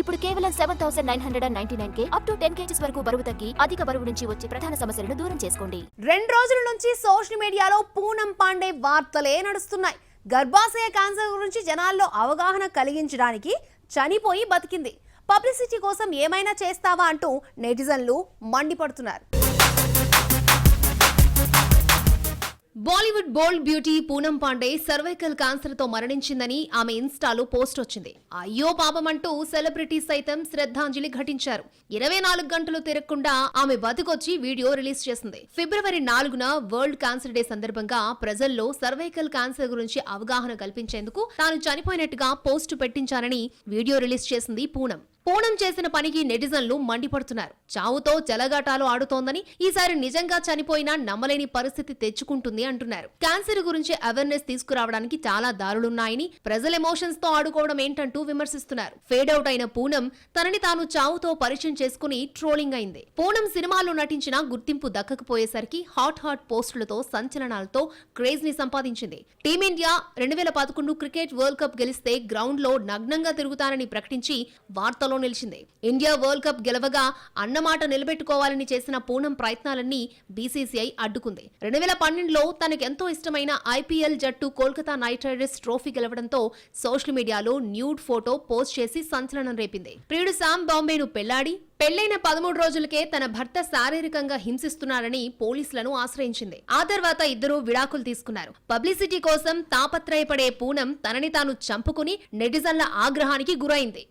ఇప్పుడు కేవలం 7,999 up to 10 kgs వరకు బరువు తగ్గి అధిక బరువు నుంచి వచ్చే ప్రధాన సమస్యలను దూరం చేసుకోండి. 2 రోజుల నుంచి సోషల్ మీడియాలో పూనం పాండే వార్తలే నడుస్తున్నాయి. గర్భాశయ క్యాన్సర్ గురించి జనాల్లో అవగాహన కలిగించడానికి చనిపోయి బతికింది. పబ్లిసిటీ కోసం ఏమైనా చేస్తావా అంటూ నెటిజన్లు మండిపడుతున్నారు. బాలీవుడ్ బోల్డ్ beauty Poonam Pandey cervical cancer తో మరణించిందని ఆమె ఇన్స్టాలో పోస్ట్ వచ్చింది. అయ్యో పాపమంటూ సెలబ్రిటీస్ సైతం శ్రద్ధాంజలి ఘటించారు. 24 గంటలు తిరగకుండా ఆమె బతికొచ్చి వీడియో రిలీజ్ చేసింది. ఫిబ్రవరి 4న వరల్డ్ క్యాన్సర్ డే సందర్భంగా ప్రజల్లో సర్వైకల్ క్యాన్సర్ గురించి అవగాహన కల్పించేందుకు తాను చనిపోయినట్టుగా పోస్టు పెట్టించానని వీడియో రిలీజ్ చేసింది పూనం. పూనం చేసిన పనికి నెటిజన్లు మండిపడుతున్నారు. చావుతో చెలగాటాలు ఆడుతోందని, ఈసారి నిజంగా చనిపోయినా నమ్మలేని పరిస్థితి తెచ్చుకుంటుంది అంటున్నారు. క్యాన్సర్ గురించి అవేర్నెస్ తీసుకురావడానికి చాలా దారులున్నాయని, ప్రజల ఎమోషన్స్ తో ఆడుకోవడం ఏంటంటూ విమర్శిస్తున్నారు. ఫేడ్ అవుట్ అయిన పూనం తనని తాను చావుతో పరిచయం చేసుకుని ట్రోలింగ్ అయింది. పూనం సినిమాల్లో నటించిన గుర్తింపు దక్కకపోయేసరికి హాట్ పోస్టులతో సంచలనాలతో క్రేజ్ ని సంపాదించింది. టీమిండియా 2011 క్రికెట్ వరల్డ్ కప్ గెలిస్తే గ్రౌండ్ లో నగ్నంగా తిరుగుతానని ప్రకటించి వార్తలు నిలిచింది. ఇండియా వరల్డ్ కప్ గెలవగా అన్నమాట నిలబెట్టుకోవాలని చేసిన పూనం ప్రయత్నాలన్నీ బీసీసీఐ అడ్డుకుంది. 2012లో తనకెంతో ఇష్టమైన ఐపీఎల్ జట్టు కోల్కతా నైట్ రైడర్స్ ట్రోఫీ గెలవడంతో సోషల్ మీడియాలో న్యూడ్ ఫోటో పోస్ట్ చేసి సంచలనం రేపింది. ప్రియుడు శామ్ బాంబేను పెళ్లైన 13 రోజులకే తన భర్త శారీరకంగా హింసిస్తున్నారని పోలీసులను ఆశ్రయించింది. ఆ తర్వాత ఇద్దరూ విడాకులు తీసుకున్నారు. పబ్లిసిటీ కోసం తాపత్రయపడే పూనం తనని తాను చంపుకుని నెటిజన్ల ఆగ్రహానికి గురైంది.